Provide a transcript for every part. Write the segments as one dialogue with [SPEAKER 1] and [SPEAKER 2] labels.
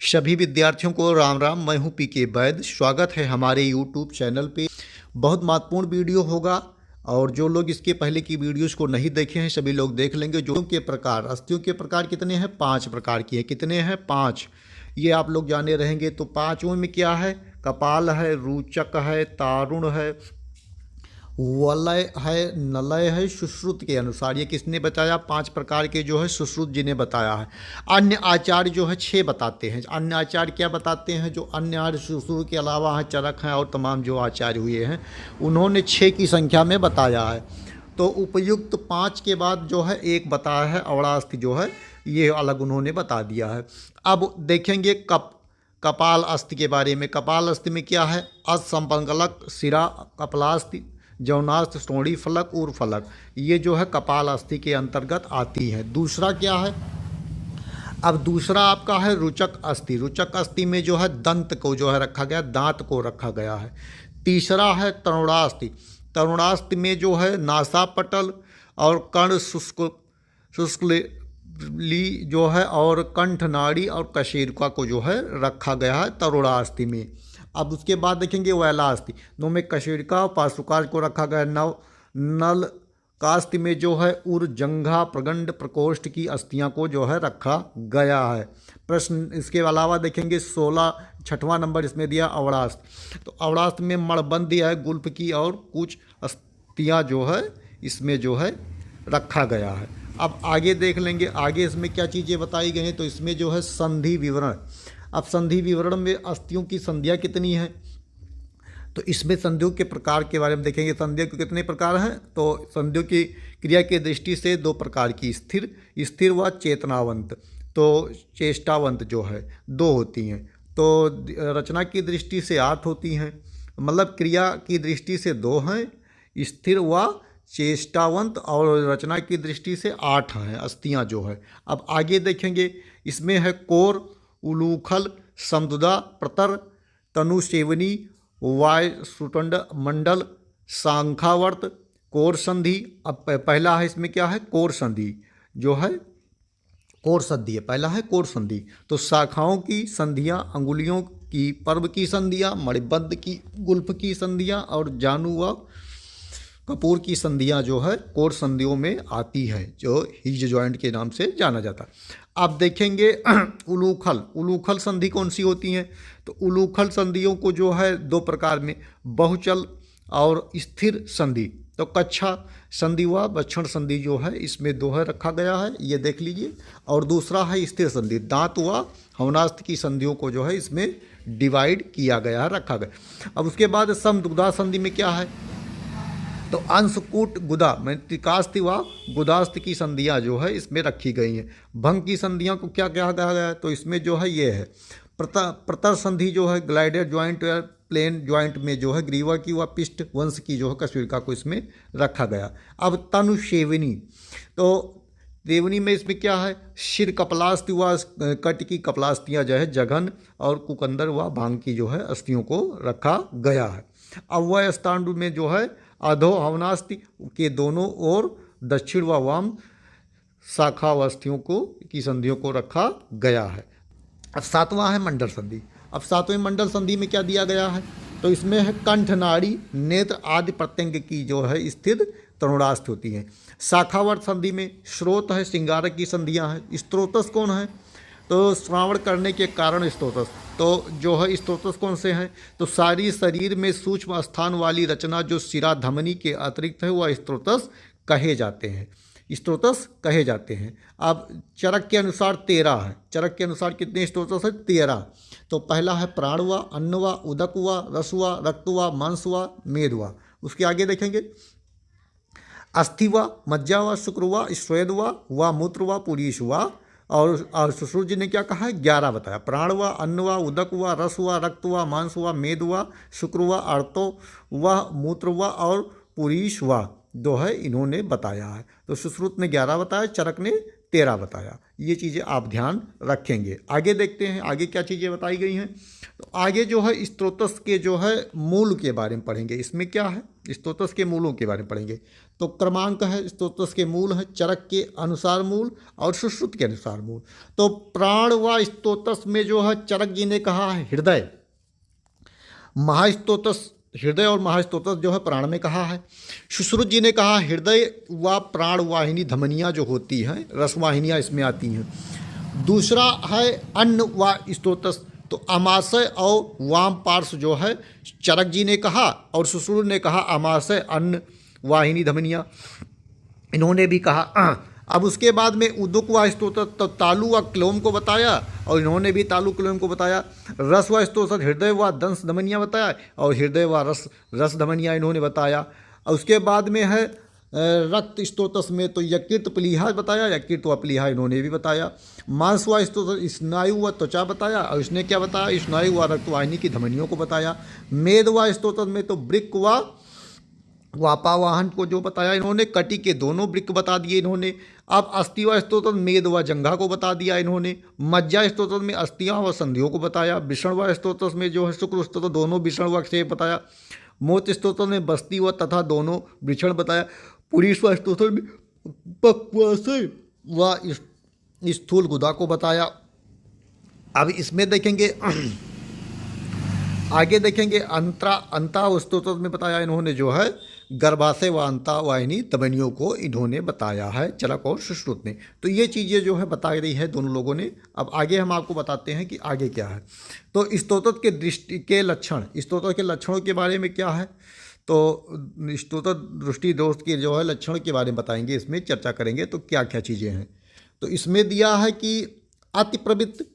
[SPEAKER 1] सभी विद्यार्थियों को राम राम। मैं हूं पीके वैद। स्वागत है हमारे यूट्यूब चैनल पे। बहुत महत्वपूर्ण वीडियो होगा और जो लोग इसके पहले की वीडियोस को नहीं देखे हैं सभी लोग देख लेंगे। जो के प्रकार, अस्थियों के प्रकार कितने हैं? 5 प्रकार की है। कितने हैं? 5। ये आप लोग जाने रहेंगे। तो पाँचों में क्या है? कपाल है, रुचक है, तारुण है, वलय है, नलय है, सुश्रुत के अनुसार। ये किसने बताया? 5 प्रकार के जो है सुश्रुत जी ने बताया है। अन्य आचार्य जो है 6 बताते हैं। अन्य आचार्य क्या बताते हैं? जो अन्य आचार्य सुश्रुत के अलावा हैं, चरक हैं और तमाम जो आचार्य हुए हैं उन्होंने 6 की संख्या में बताया है। तो उपयुक्त 5 के बाद जो है एक बताया है अवड़ास्थ, जो है ये अलग उन्होंने बता दिया है। अब देखेंगे कपाल अस्थि के बारे में। कपाल अस्थि में क्या है? असंपंगलक, सिरा, कपालास्थि, जौनास्थ, श्रोणी फलक, उर फलक, ये जो है कपाल अस्थि के अंतर्गत आती है। दूसरा क्या है? अब दूसरा आपका है रुचक अस्थि। रुचक अस्थि में जो है दंत को जो है रखा गया, दांत को रखा गया है। तीसरा है तरुणास्थि। तरुणास्थि में जो है नासापटल और कर्ण शुष्कली जो है और कंठ नाड़ी और कशेरुका को जो है रखा गया है तरुणास्थि में। अब उसके बाद देखेंगे वैलास्थि। दो में कशेरुका और पार्श्वकाज को रखा गया। नल कास्ति में जो है उर, जंघा, प्रगंड, प्रकोष्ठ की अस्थियां को जो है रखा गया है। प्रश्न इसके अलावा देखेंगे 16, 6वां नंबर इसमें दिया अवड़ास्थ। तो अवड़ास्थ में मणबंध दिया है, गुल्फ की और कुछ अस्थियां जो है इसमें जो है रखा गया है। अब आगे देख लेंगे आगे इसमें क्या चीज़ें बताई गई हैं। तो इसमें जो है संधि विवरण। अब संधि विवरण में अस्थियों की संधियाँ कितनी हैं? तो इसमें संधियों के प्रकार के बारे में देखेंगे। संधियों के कितने प्रकार हैं? तो संधियों की क्रिया की दृष्टि से 2 प्रकार की, स्थिर व चेतनावंत। तो चेष्टावंत जो है 2 होती हैं। तो रचना की दृष्टि से 8 होती हैं, मतलब क्रिया की दृष्टि से 2 हैं, स्थिर व चेष्टावंत, और रचना की दृष्टि से 8 हैं अस्थियां जो है। अब आगे देखेंगे इसमें है कोर, उलूखल, समदुदा, प्रतर, तनुसेवनी, वायसुटंड मंडल, सांखावर्त, कोर संधि। अब पहला है इसमें क्या है? कोर संधि जो है कोर संधि है। पहला है कोर संधि। तो शाखाओं की संधियां, अंगुलियों की पर्व की संधियां, मणिबद्ध की, गुल्फ की संधियां और जानु व कपूर की संधियां जो है कोर संधियों में आती है, जो हिज जॉइंट के नाम से जाना जाता है। अब देखेंगे उलूखल संधि कौन सी होती हैं? तो उलूखल संधियों को जो है 2 प्रकार में, बहुचल और स्थिर संधि। तो कच्छा संधि व बच्छण संधि जो है इसमें 2 है रखा गया है, ये देख लीजिए। और दूसरा है स्थिर संधि। दांत व हवनास्थ की संधियों को जो है इसमें डिवाइड किया गया है, रखा गया। अब उसके बाद समदुग्धा संधि में क्या है? तो अंशकूट गुदा में त्रिकास्ति व गुदास्ति की संधियां जो है इसमें रखी गई हैं। भंग की संधियां को क्या कहा गया है? तो इसमें जो है ये है प्रतर संधि जो है ग्लाइडर ज्वाइंट या प्लेन ज्वाइंट में जो है ग्रीवा की व पिष्ट वंश की जो है कशेरुका को इसमें रखा गया। अब तनुसेवनी। तो देवनी में इसमें क्या है? शिर कपलास्थि व कट की कपलास्थियाँ जो है जघन और कुकंदर व भांग की जो है अस्थियों को रखा गया है। अव्यय स्थान में जो है अधो हवनास्थि के दोनों ओर दक्षिण व वाम शाखा अस्थियों को की संधियों को रखा गया है। अब 7वां है मंडल संधि। अब 7वें मंडल संधि में क्या दिया गया है? तो इसमें है कंठ नाड़ी, नेत्र आदि प्रत्यंग की जो है स्थित तरुणास्थ होती हैं। शाखावर्त संधि में स्रोत है, सिंगारक की संधियां हैं। स्त्रोतस कौन है? तो श्रावण करने के कारण स्त्रोतस। तो जो है स्त्रोतस कौन से हैं? तो सारी शरीर में सूक्ष्म स्थान वाली रचना जो शिरा धमनी के अतिरिक्त है वह स्त्रोतस कहे जाते हैं। स्त्रोतस कहे जाते हैं। अब चरक के अनुसार 13 है। चरक के अनुसार कितने स्त्रोतस है? 13। तो पहला है प्राण व, अन्न व, उदक व, रस व, रक्त व, मांस व, मेद व। उसके आगे देखेंगे अस्थि व, मज्जा व, शुक्र व, श्वेद व, मूत्र व, पुरीश व। और सुश्रुत जी ने क्या कहा है? 11 बताया। प्राण व, अन्न व, उदक व, रस व, रक्त व, मांस व, मेद व, शुक्र व, अर्तो व, मूत्र व और पुरीश व, 2 है इन्होंने बताया है। तो सुश्रुत ने 11 बताया, चरक ने 13 बताया। ये चीज़ें आप ध्यान रखेंगे। आगे देखते हैं आगे क्या चीज़ें बताई गई हैं। तो आगे जो है स्त्रोतस के जो है मूल के बारे में पढ़ेंगे। इसमें क्या है? स्तोत्रस के मूलों के बारे में पढ़ेंगे। तो क्रमांक है, स्तोत्रस के मूल है चरक के अनुसार मूल और सुश्रुत के अनुसार मूल। तो प्राण व स्तोत्रस में जो है चरक जी ने कहा है हृदय, महास्तोत्रस हृदय और महास्तोत्रस जो है प्राण में कहा है। सुश्रुत जी ने कहा हृदय व प्राण वाहिनी धमनियाँ जो होती हैं, रसवाहिनियाँ इसमें आती हैं। दूसरा है अन्न व स्तोत्रस, तो अमाशय और वाम पार्श्व जो है चरक जी ने कहा और सुश्रुत ने कहा अमाशय अन्न वाहिनी धमनियाँ, इन्होंने भी कहा। अब उसके बाद में उदुक व स्तोत्र तो तालु व क्लोम को बताया और इन्होंने भी तालु क्लोम को बताया। रस व स्तोत्र हृदय व दंश धमनियाँ बताया और हृदय व रस धमनियाँ इन्होंने बताया। और उसके बाद में है रक्त स्तोत्रस में तो यकृत प्लीहा बताया, यकृत व प्लीहा इन्होंने भी बताया। मांस व स्तोत्र स्नायु व त्वचा बताया और इसने क्या बताया, स्नायु व रक्तवाहिनी की धमनियों को बताया। मेद व स्तोत्र में तो वृक्क व वापावाहन को जो बताया इन्होंने, कटी के दोनों वृक्क बता दिए इन्होंने। अब अस्थि व स्तोत्र मेद व जंघा को बता दिया इन्होंने। मज्जा स्तोत्र में अस्थियाँ व संधियों को बताया। विषण व स्तोत्र में जो है शुक्र स्तोत्र दोनों विषण व क्षेप बताया। मोच स्तोत्र में बस्ती व तथा दोनों वृषण बताया। पुरीश व स्तोत्र में पक्वाशय व स्थूल गुदा को बताया। अब इसमें देखेंगे आगे देखेंगे अंता स्तोत्र में बताया इन्होंने जो है गर्भाशय व अंता वाहिनी धमनियों को इन्होंने बताया है चरक और सुश्रुत ने। तो ये चीज़ें जो है बताई रही है दोनों लोगों ने। अब आगे हम आपको बताते हैं कि आगे क्या है। तो स्तोत्र के दृष्टि के लक्षण, स्तोत्र के लक्षणों के बारे में क्या है, तो स्तोत्र दृष्टि दोष के जो है लक्षण के बारे में बताएंगे, इसमें चर्चा करेंगे। तो क्या क्या चीज़ें हैं, तो इसमें दिया है कि अतिप्रवृत्त,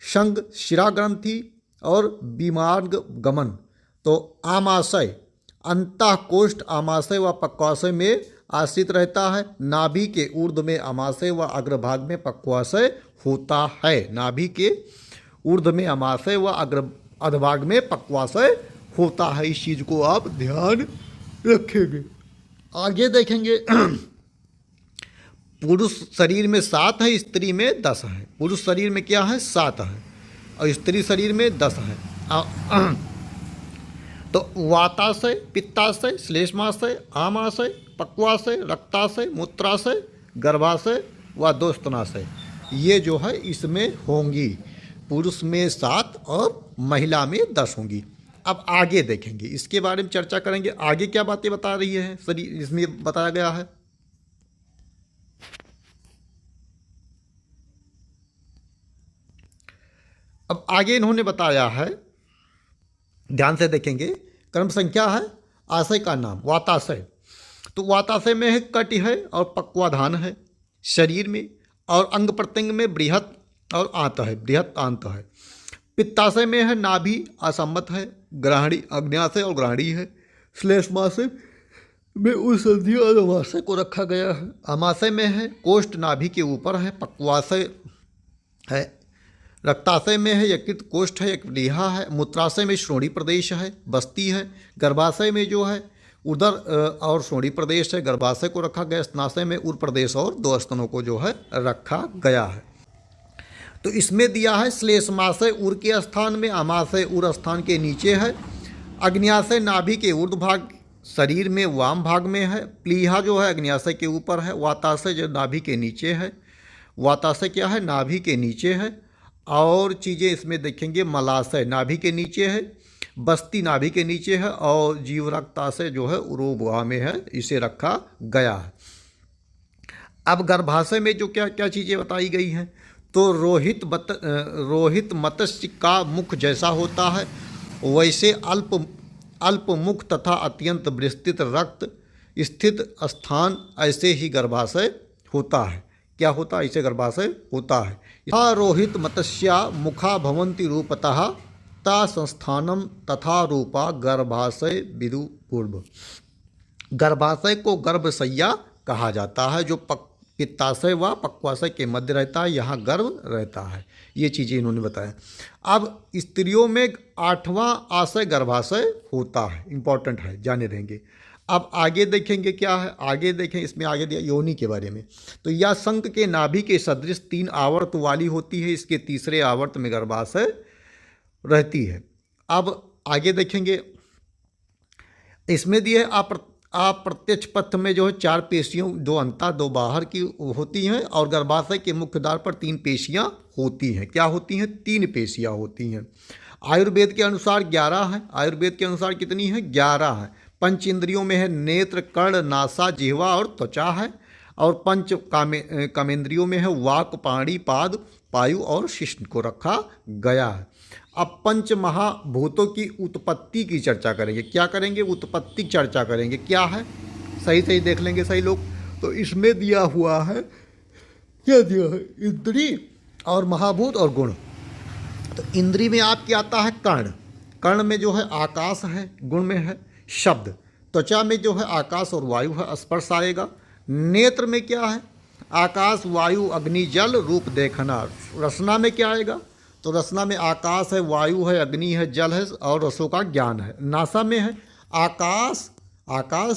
[SPEAKER 1] संग, शिराग्रंथि और विमार्ग गमन। तो आमाशय अंतःकोष्ठ आमाशय व पक्वाशय में आश्रित रहता है। नाभि के ऊर्ध्व में आमाशय व अग्रभाग में पक्वाशय होता है। नाभि के ऊर्ध्व में आमाशय व अग्रभाग में पक्वाशय होता है। इस चीज़ को आप ध्यान रखेंगे। आगे देखेंगे पुरुष शरीर में 7 है, स्त्री में 10 है। पुरुष शरीर में क्या है 7 है और स्त्री शरीर में 10 है। तो वाताशय, पित्ताशय, श्लेष्माशय, आमाशय, पक्वाशय, रक्ताशय, मूत्राशय, गर्भाशय व दोस्तनाशय, ये जो है इसमें होंगी। पुरुष में 7 और महिला में 10 होंगी। अब आगे देखेंगे, इसके बारे में चर्चा करेंगे। आगे क्या बातें बता रही है शरीर, इसमें बताया गया है। अब आगे इन्होंने बताया है, ध्यान से देखेंगे। क्रम संख्या है आशय का नाम वाताशय। तो वाताशय में है कटि है और पक्वाधान है शरीर में, और अंग प्रत्यंग में बृहत और आंत है, बृहत आंत है। पित्ताशय में है नाभि असम्मत है, ग्रहणी अग्न्याशय और ग्रहणी है। श्लेष्माशय में उस संधि और अमाशय को रखा गया है। अमाशय में है कोष्ठ नाभि के ऊपर है, पक्वाशय है। रक्ताशय में है यकृत कोष्ठ है, एक प्लीहा है। मूत्राशय में श्रोणी प्रदेश है, बस्ती है। गर्भाशय में जो है उदर और श्रोणी प्रदेश है, गर्भाशय को रखा गया। स्तनाशय में उर प्रदेश और 2 स्तनों को जो है रखा गया है। तो इसमें दिया है श्लेष्माशय उर के स्थान में, अमाशय उर स्थान के नीचे है। अग्न्याशय नाभि के ऊर्ध्व भाग शरीर में वाम भाग में है। प्लीहा जो है अग्न्याशय के ऊपर है। वाताशय जो नाभि के नीचे है, वाताशय क्या है नाभि के नीचे है। और चीज़ें इसमें देखेंगे, मलाशय नाभि के नीचे है, बस्ती नाभि के नीचे है और जीवरक्ताशय जो है उरोबुआ में है, इसे रखा गया है। अब गर्भाशय में जो क्या क्या चीज़ें बताई गई हैं, तो रोहित मत्स्य का मुख जैसा होता है, वैसे अल्प मुख तथा अत्यंत विस्तृत रक्त स्थित स्थान ऐसे ही गर्भाशय होता है। क्या होता है, ऐसे गर्भाशय होता है। रोहित मत्स्या मुखा भवंती रूपतः ता संस्थानम तथा रूपा गर्भाशय विदु पूर्व। गर्भाशय को गर्भशैया कहा जाता है, जो पित्ताशय व पक्वाशय के मध्य रहता है, यहाँ गर्भ रहता है। ये चीज़ें इन्होंने बताया। अब स्त्रियों में 8वां आशय गर्भाशय होता है, इंपॉर्टेंट है, जाने रहेंगे। अब आगे देखेंगे क्या है, आगे देखें, इसमें आगे दिया योनि के बारे में। तो यह शंख के नाभि के सदृश 3 आवर्त वाली होती है, इसके तीसरे आवर्त में गर्भाशय रहती है। अब आगे देखेंगे, इसमें दिए अप्रत्यक्ष पथ में जो है 4 पेशियों, 2 अंतर 2 बाहर की होती हैं, और गर्भाशय के मुख्य द्वार पर 3 पेशियां होती हैं। क्या होती हैं? 3 पेशियां होती हैं। आयुर्वेद के अनुसार 11 है। आयुर्वेद के अनुसार कितनी है? 11 है। पंच इंद्रियों में है नेत्र, कर्ण, नासा, जिह्वा और त्वचा है। और पंच कामेंद्रियों में है वाक, पाणी, पाद, पायु और शिश्न को रखा गया है। अब पंच महाभूतों की उत्पत्ति की चर्चा करेंगे। क्या करेंगे? उत्पत्ति की चर्चा करेंगे। क्या है? सही सही देख लेंगे सही लोग। तो इसमें दिया हुआ है, क्या दिया है? इंद्री और महाभूत और गुण। तो इंद्री में आपके आता है कर्ण। कर्ण में जो है आकाश है, गुण में है शब्द। त्वचा में जो है आकाश और वायु है, स्पर्श आएगा। नेत्र में क्या है? आकाश, वायु, अग्नि, जल, रूप देखना। रसना में क्या आएगा? तो रसना में आकाश है, वायु है, अग्नि है, जल है और रसों का ज्ञान है। नासा में है आकाश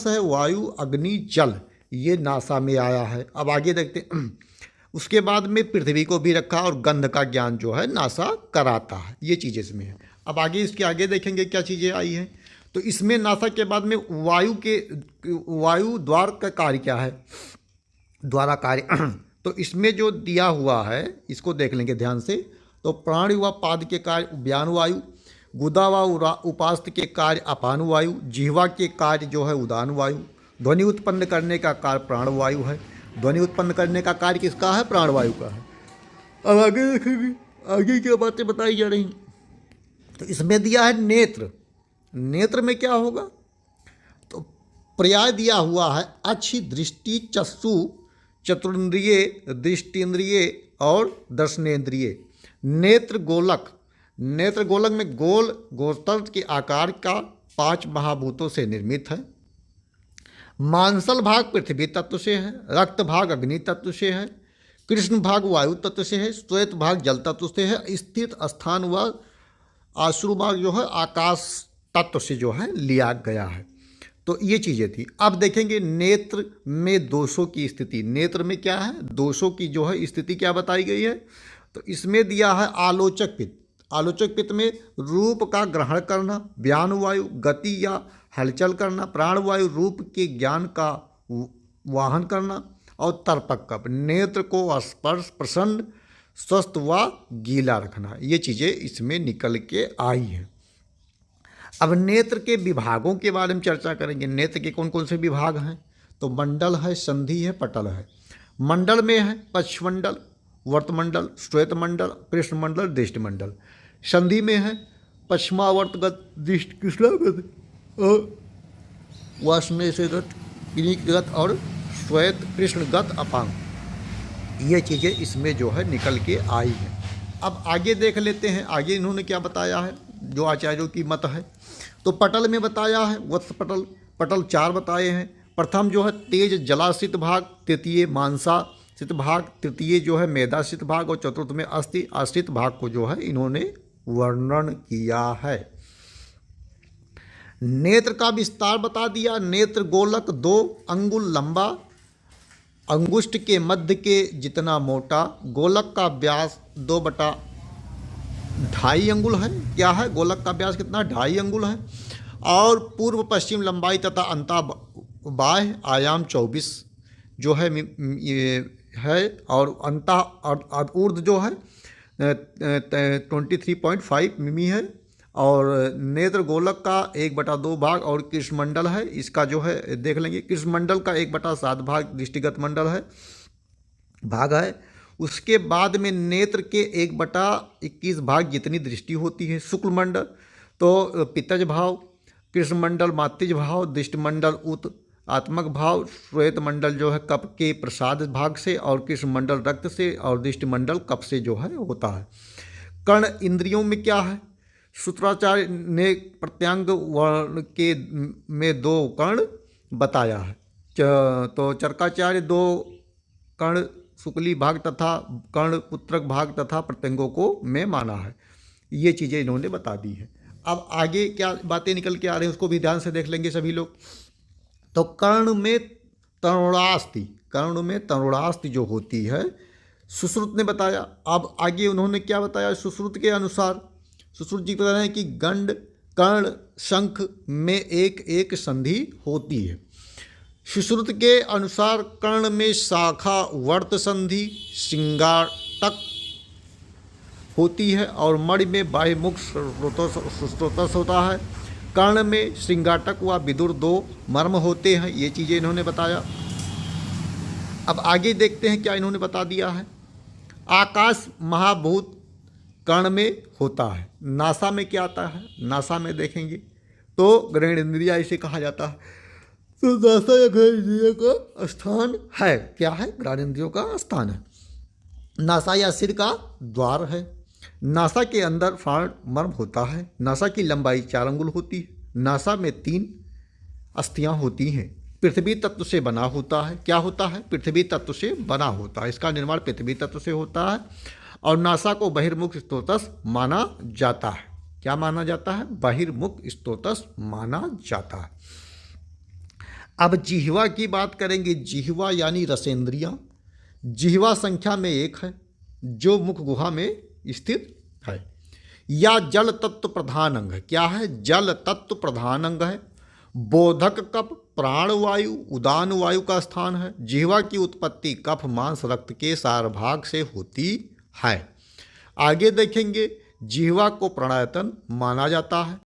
[SPEAKER 1] है, वायु, अग्नि, जल, ये नासा में आया है। अब आगे देखते हैं। उसके बाद में पृथ्वी को भी रखा और गंध का ज्ञान जो है नासा कराता है। ये चीज़ें इसमें है। अब आगे इसके आगे देखेंगे क्या चीज़ें आई हैं। तो इसमें नासा के बाद में वायु द्वार का कार्य क्या है? द्वारा कार्य तो इसमें जो दिया हुआ है इसको देख लेंगे ध्यान से। तो प्राण व पाद के कार्य व्यान वायु, गुदा व उपास्त के कार्य अपान वायु, जिह्वा के कार्य जो है उदान वायु, ध्वनि उत्पन्न करने का कार्य प्राण वायु है। ध्वनि उत्पन्न करने का कार्य किसका है? प्राण वायु का है। अब आगे देखेंगे आगे क्या बातें बताई जा रही। तो इसमें दिया है नेत्र। नेत्र में क्या होगा? तो पर्याय दिया हुआ है अच्छी दृष्टि, चक्षु, चतुरिंद्रिय, दृष्टिंद्रिय और दर्शनेन्द्रिय। नेत्र गोलक। नेत्र गोलक में गोल गोस्तर के आकार का 5 महाभूतों से निर्मित है। मांसल भाग पृथ्वी तत्व से है, रक्त भाग अग्नि तत्व से है, कृष्ण भाग वायु तत्व से है, श्वेत भाग जल तत्व से है, स्थित स्थान व आश्रु भाग जो है आकाश तत्व से जो है लिया गया है। तो ये चीज़ें थी। अब देखेंगे नेत्र में दोषों की स्थिति। नेत्र में क्या है? दोषों की जो है स्थिति क्या बताई गई है। तो इसमें दिया है आलोचक पित्त। आलोचक पित्त में रूप का ग्रहण करना, व्यान वायु गति या हलचल करना, प्राण वायु रूप के ज्ञान का वाहन करना, और तर्पक कप नेत्र को स्पर्श, प्रसन्न, स्वस्थ व गीला रखना। ये चीज़ें इसमें निकल के आई हैं। अब नेत्र के विभागों के बारे में चर्चा करेंगे। नेत्र के कौन कौन से विभाग हैं? तो मंडल है, संधि है, पटल है। मंडल में है पश्चमंडल, वर्तमंडल, श्वेत मंडल, कृष्ण मंडल, दृष्टि मंडल। संधि में है पश्चिमावर्तगत, दृष्टि कृष्णागत, वासनेशगत, किनिकगत और श्वेत कृष्णगत अपांग। ये चीज़ें इसमें जो है निकल के आई हैं। अब आगे देख लेते हैं आगे इन्होंने क्या बताया है, जो आचार्यों की मत है। तो पटल में बताया है वत्स पटल। पटल 4 बताए हैं। प्रथम जो है तेज जलाश्रित भाग, तृतीय मांसाश्रित भाग, तृतीय जो है मेदाश्रित भाग और चतुर्थ में अस्थि आश्रित भाग को जो है इन्होंने वर्णन किया है। नेत्र का विस्तार बता दिया। नेत्र गोलक 2 अंगुल लंबा, अंगुष्ठ के मध्य के जितना मोटा, गोलक का व्यास 2/2.5 अंगुल है। क्या है? गोलक का व्यास कितना? 2.5 अंगुल है। और पूर्व पश्चिम लंबाई तथा अंता बाह्य आयाम 24 जो है और अंता ऊर्ध्व जो है 23.5 मिमी है। और नेत्र गोलक का 1/2 भाग और कृष्णमंडल है, इसका जो है देख लेंगे। कृष्णमंडल का 1/7 भाग दृष्टिगत मंडल है, भाग है। उसके बाद में नेत्र के 1/21 भाग जितनी दृष्टि होती है। शुक्ल मंडल तो पित्तज भाव, कृष्णमंडल मातृज भाव, दृष्टिमंडल उत आत्मक भाव, श्वेत मंडल जो है कप के प्रसाद भाग से और कृष्णमंडल रक्त से और दृष्टिमंडल कप से जो है होता है। कर्ण इंद्रियों में क्या है? सूत्राचार्य ने प्रत्यांग वर्ण के में 2 कर्ण बताया है। तो चरकाचार्य 2 कर्ण शुक्ली भाग तथा कर्ण पुत्रक भाग तथा प्रत्यंगों को में माना है। ये चीज़ें इन्होंने बता दी है। अब आगे क्या बातें निकल के आ रही हैं उसको भी ध्यान से देख लेंगे सभी लोग। तो कर्ण में तरुणास्ति जो होती है सुश्रुत ने बताया। अब आगे उन्होंने क्या बताया? सुश्रुत के अनुसार सुश्रुत जी बता रहे हैं कि गंड कर्ण शंख में एक एक संधि होती है। सुश्रुत के अनुसार कर्ण में शाखा वर्त संधि सिंगाटक होती है और मणि में बाह्यमुख स्रोतस होता है। कर्ण में श्रृंगाटक व विदुर दो मर्म होते हैं। ये चीज़ें इन्होंने बताया। अब आगे देखते हैं क्या इन्होंने बता दिया है। आकाश महाभूत कर्ण में होता है। नासा में क्या आता है? नासा में देखेंगे तो ग्रहणेन्द्रिया इसे कहा जाता है। तो नासा या ग्रहणेन्द्रियों का स्थान है। क्या है? ग्रहणेन्द्रियों का स्थान है। नासा या सिर का द्वार है। नासा के अंदर प्राण मर्म होता है। नासा की लंबाई 4 अंगुल होती है। नासा में 3 अस्थियां होती हैं। पृथ्वी तत्व से बना होता है। क्या होता है? पृथ्वी तत्व से बना होता है। इसका निर्माण पृथ्वी तत्व से होता है और नासा को बहिर्मुख स्तोतस माना जाता है। क्या माना जाता है? बहिर्मुख स्तोतस माना जाता है। अब जिह्वा की बात करेंगे। जिह्वा यानी रसेंद्रियां। जिह्वा संख्या में 1 है जो मुख गुहा में स्थित है। या जल तत्व प्रधान अंग है। क्या है? जल तत्व प्रधान अंग है। बोधक कफ प्राण वायु उदान वायु का स्थान है। जिह्वा की उत्पत्ति कफ मांस रक्त के सारभाग से होती है। आगे देखेंगे जिह्वा को प्राणायतन माना जाता है।